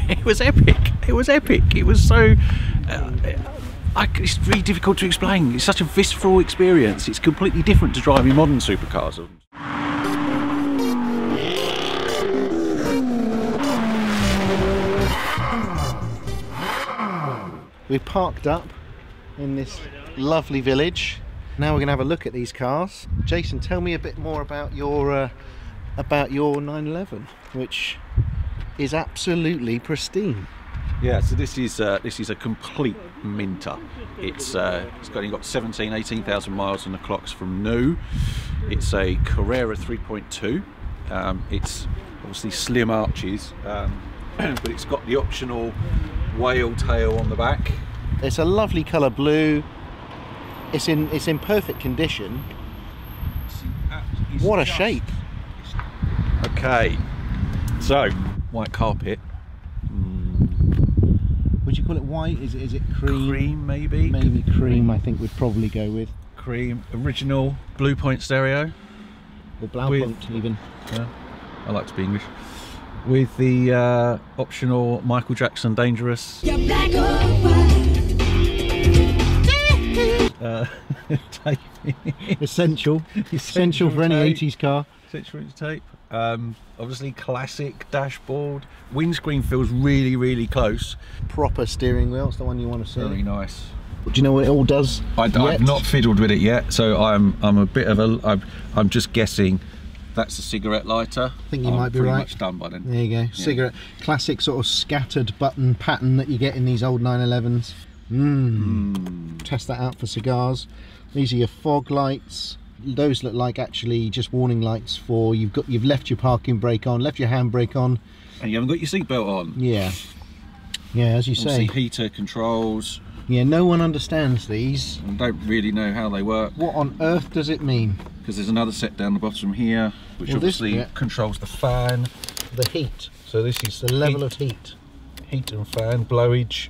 It was epic. It was epic. It was so... it's really difficult to explain. It's such a visceral experience. It's completely different to driving modern supercars. We've parked up in this lovely village. Now we're going to have a look at these cars. Jason, tell me a bit more about your 911, which is absolutely pristine. Yeah, so this is a complete minter. It's only got 18,000 miles on the clocks from new. It's a Carrera 3.2. It's obviously slim arches, but it's got the optional whale tail on the back. It's a lovely colour blue. It's in perfect condition. What a shape! Okay, so white carpet. Would you call it white? Is it cream? Cream, maybe. Maybe cream. I think we'd probably go with cream. Original blue point stereo. Or Blaupunkt even. Yeah, I like to be English. With the optional Michael Jackson Dangerous tape. Essential for any 80s car. Essential tape. Obviously classic dashboard. Windscreen feels really close. Proper steering wheel. It's the one you want to see. Very nice. Do you know what it all does? I've not fiddled with it yet, so I'm a bit of a. I'm just guessing. That's a cigarette lighter. I think you might be right. Pretty much done by then. There you go. Yeah. Cigarette, classic sort of scattered button pattern that you get in these old 911s. Test that out for cigars. These are your fog lights. Those look like actually just warning lights for you've left your parking brake on, left your handbrake on, and you haven't got your seatbelt on. Yeah, as you say. Heater controls. Yeah, no one understands these. And don't really know how they work. What on earth does it mean? Because there's another set down the bottom here, which obviously controls the fan. The heat. So this is the level of heat. Heat and fan, blowage,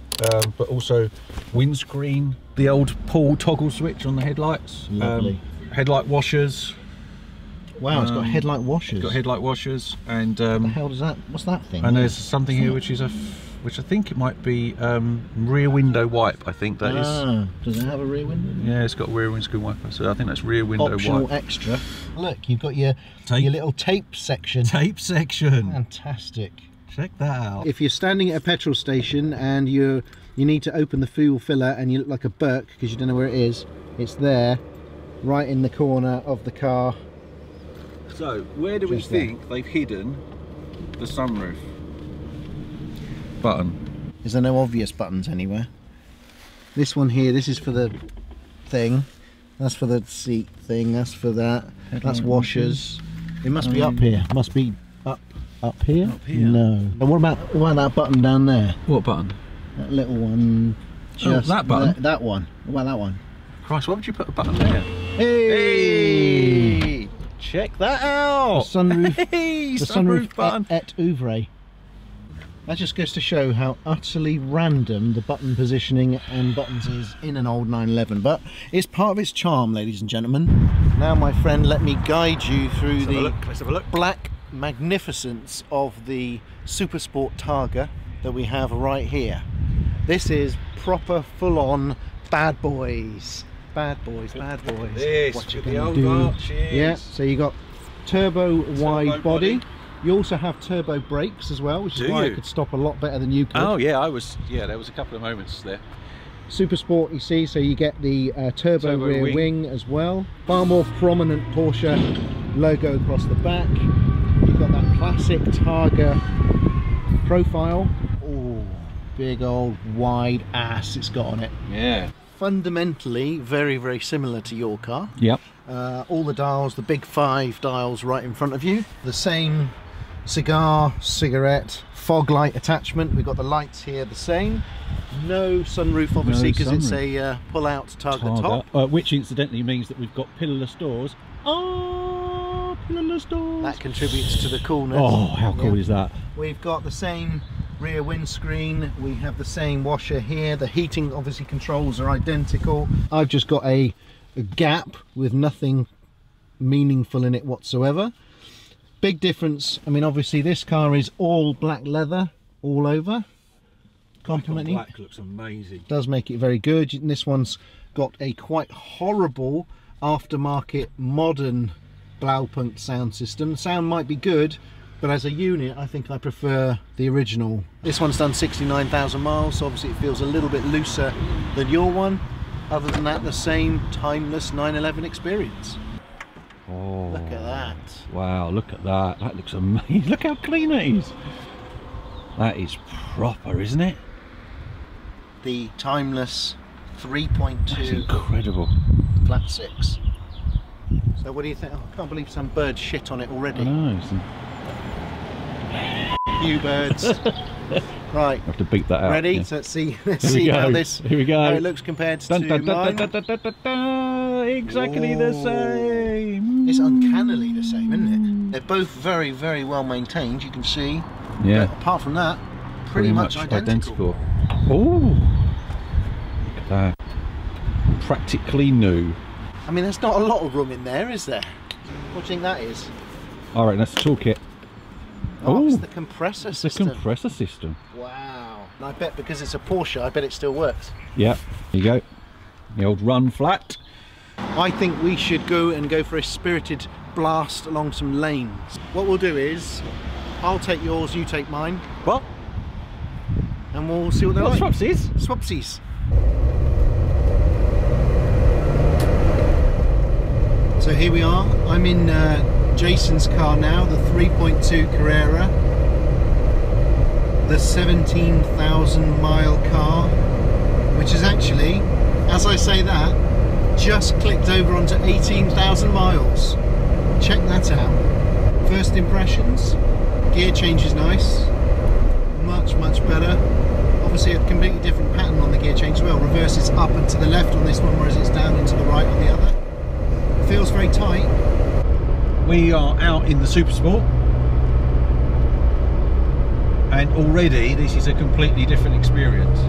but also windscreen. The old pull toggle switch on the headlights. Lovely. Headlight washers. Wow, it's got headlight washers. It's got headlight washers, and what the hell does that? What's that thing? And there's something here which is which I think it might be rear window wipe. I think that is. Does it have a rear window? Yeah, it's got a rear windscreen wiper, so I think that's rear window optional wipe. Extra. Look, you've got your little tape section. Tape section. Fantastic. Check that out. If you're standing at a petrol station and you need to open the fuel filler and you look like a Burke because you don't know where it is, it's there, right in the corner of the car. So, where do we think they've hidden the sunroof button? Is there no obvious buttons anywhere? This one here, this is for the thing. That's for the seat thing. That's for that. That's washers. It must be up here. Must be up here. Up here. No. And what about that button down there? What button? That little one. Just that button. That one. What about that one? Christ, why would you put a button there? Hey! Check that out. The sunroof. Hey, the sunroof button. Et ouvre. That just goes to show how utterly random the button positioning and buttons is in an old 911, but it's part of its charm, ladies and gentlemen. Now, my friend, let me guide you through Let's have a look. Black magnificence of the Super Sport Targa that we have right here. This is proper full-on bad boys. Bad boys. This, what you the gonna old do? arches. Yeah, so you got turbo wide body. You also have turbo brakes as well, which is why it could stop a lot better than you could. Oh yeah, there was a couple of moments there. Super Sport, you see, so you get the turbo rear wing as well. Far more prominent Porsche logo across the back. You've got that classic Targa profile. Oh, big old wide ass it's got on it. Yeah. Fundamentally very similar to your car. Yep. All the dials, the big 5 dials right in front of you. The same cigarette, fog light attachment. We've got the lights here the same. No sunroof obviously because it's a pull-out Targa top. Which incidentally means that we've got pillarless doors. Oh, pillarless doors. That contributes to the coolness. Oh, how cool is that? We've got the same rear windscreen. We have the same washer here. The heating obviously controls are identical. I've just got a gap with nothing meaningful in it whatsoever. Big difference. I mean, obviously this car is all black leather, all over. Complimenting. Black looks amazing. Does make it very good. And this one's got a quite horrible aftermarket modern Blaupunkt sound system. The sound might be good, but as a unit I think I prefer the original. This one's done 69,000 miles, so obviously it feels a little bit looser than your one. Other than that, the same timeless 911 experience. Oh, look at that. Wow, look at that. That looks amazing. Look how clean it is. That is proper, isn't it? The timeless 3.2. That's incredible. Flat 6. So what do you think? Oh, I can't believe some birds shit on it already. I know. You birds. Right. I have to beat that out. Ready? Yeah. So let's see how this. Here we go. How it looks compared to mine. Exactly the same. It's uncannily the same, isn't it? They're both very, very well maintained. You can see. Yeah. But apart from that, pretty much identical. Oh. Look at that. Practically new. I mean, there's not a lot of room in there, is there? What do you think that is? All right, that's the toolkit. Oh, it's the compressor system. The compressor system. Wow. And I bet because it's a Porsche, I bet it still works. Yeah, there you go. The old run flat. I think we should go for a spirited blast along some lanes. What we'll do is, I'll take yours, you take mine. What? And we'll see what they're like. Swapsies? Swapsies. So here we are. I'm in Jason's car now, the 3.2 Carrera, the 17,000 mile car, which is actually, as I say that, just clicked over onto 18,000 miles. Check that out. First impressions, gear change is nice, much better. Obviously a completely different pattern on the gear change as well. Reverse is up and to the left on this one, whereas it's down and to the right on the other. Feels very tight. We are out in the Super Sport, and already this is a completely different experience.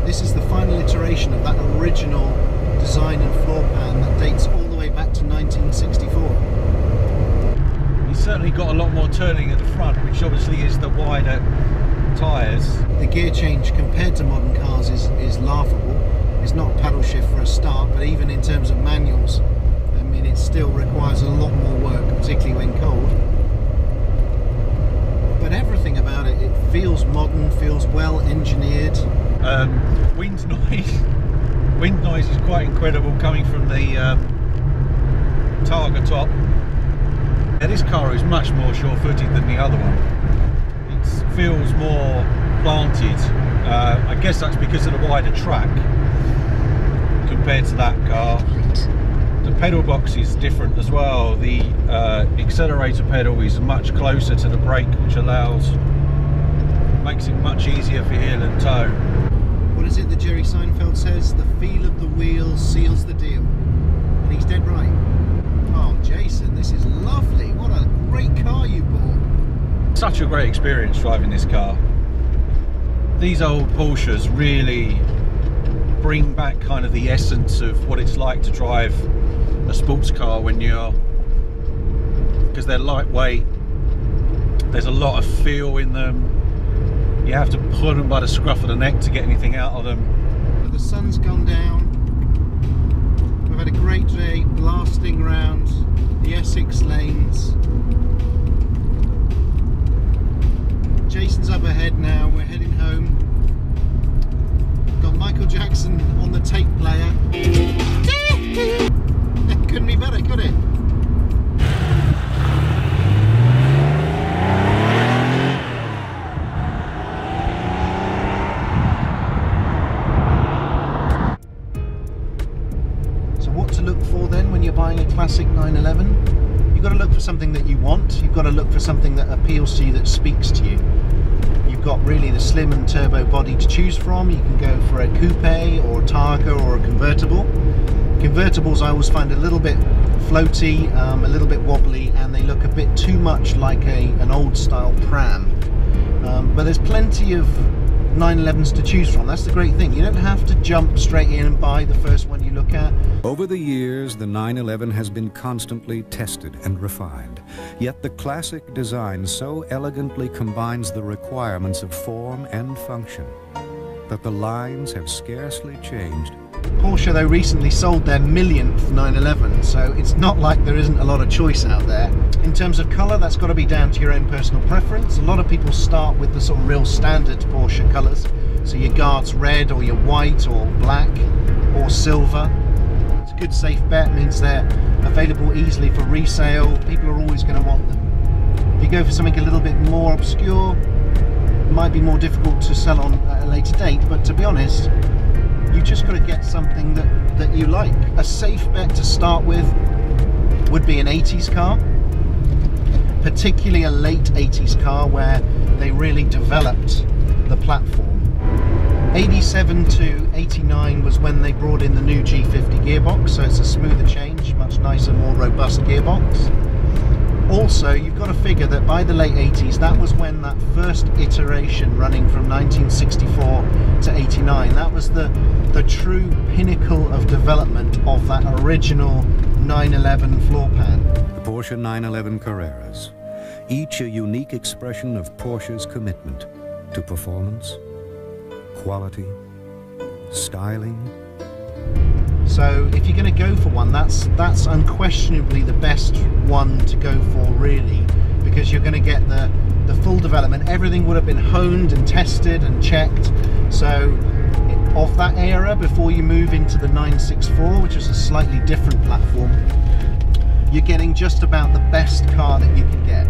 This is the final iteration of that original design and floor plan that dates all the way back to 1964. It's certainly got a lot more turning at the front, which obviously is the wider tyres. The gear change compared to modern cars is laughable. It's not a paddle shift for a start, but even in terms of manuals, I mean, it still requires a lot more work, particularly when cold. But everything about it, it feels modern, feels well engineered. Wind noise is quite incredible coming from the Targa top. Yeah, this car is much more sure-footed than the other one. It feels more planted. I guess that's because of the wider track compared to that car. The pedal box is different as well. The accelerator pedal is much closer to the brake, which makes it much easier for heel and toe. What is it that Jerry Seinfeld says? The feel of the wheel seals the deal. And he's dead right. Oh, Jason, this is lovely. What a great car you bought. Such a great experience driving this car. These old Porsches really bring back kind of the essence of what it's like to drive a sports car because they're lightweight. There's a lot of feel in them. You have to pull them by the scruff of the neck to get anything out of them. But the sun's gone down. We've had a great day blasting round the Essex lanes. Jason's up ahead now. We're heading home. Got Michael Jackson on the tape player. Couldn't be better, could it? So what to look for then when you're buying a classic 911? You've got to look for something that you want. You've got to look for something that appeals to you, that speaks to you. You've got really the slim and turbo body to choose from. You can go for a coupe or a Targa or a convertible. Convertibles I always find a little bit floaty, a little bit wobbly, and they look a bit too much like an old style pram. But there's plenty of 911s to choose from. That's the great thing. You don't have to jump straight in and buy the first one you look at. Over the years, the 911 has been constantly tested and refined. Yet the classic design so elegantly combines the requirements of form and function that the lines have scarcely changed. Porsche, though, recently sold their millionth 911, so it's not like there isn't a lot of choice out there. In terms of colour, that's got to be down to your own personal preference. A lot of people start with the sort of real standard Porsche colours, so your Guards red or your white or black or silver. It's a good safe bet, means they're available easily for resale. People are always going to want them. If you go for something a little bit more obscure, it might be more difficult to sell on at a later date, but to be honest, you just got to get something that you like. A safe bet to start with would be an 80s car, particularly a late 80s car where they really developed the platform. 87 to 89 was when they brought in the new G50 gearbox, so it's a smoother change, much nicer, more robust gearbox. Also, you've got to figure that by the late 80s, that was when that first iteration running from 1964 to 89, that was the true pinnacle of development of that original 911 floor pan. The Porsche 911 Carreras, each a unique expression of Porsche's commitment to performance, quality, styling. So if you're going to go for one, that's unquestionably the best one to go for, really, because you're going to get the full development. Everything would have been honed and tested and checked. So of that era, before you move into the 964, which is a slightly different platform, you're getting just about the best car that you can get.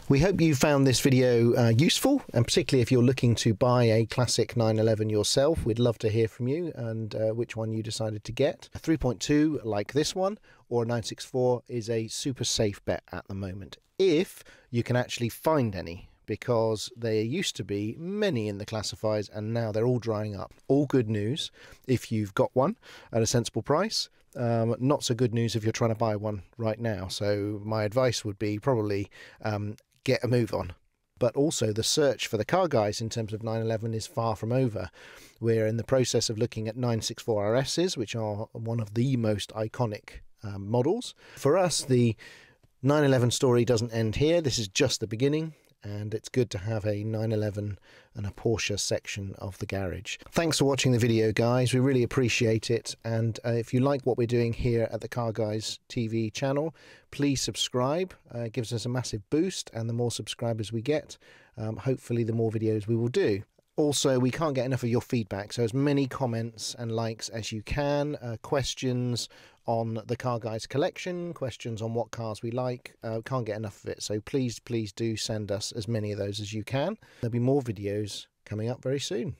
We hope you found this video useful, and particularly if you're looking to buy a classic 911 yourself, we'd love to hear from you and which one you decided to get. A 3.2 like this one or a 964 is a super safe bet at the moment, if you can actually find any, because there used to be many in the classifieds and now they're all drying up. All good news if you've got one at a sensible price. Not so good news if you're trying to buy one right now. So my advice would be probably get a move on. But also the search for the car guys in terms of 911 is far from over. We're in the process of looking at 964 RSs, which are one of the most iconic models. For us, the 911 story doesn't end here. This is just the beginning, and it's good to have a 911 and a Porsche section of the garage. Thanks for watching the video, guys. We really appreciate it. And if you like what we're doing here at the CarGuys.TV channel, please subscribe. It gives us a massive boost, and the more subscribers we get, hopefully the more videos we will do. Also, we can't get enough of your feedback, so as many comments and likes as you can, questions on the Car Guys collection, questions on what cars we like, can't get enough of it, so please do send us as many of those as you can. There'll be more videos coming up very soon.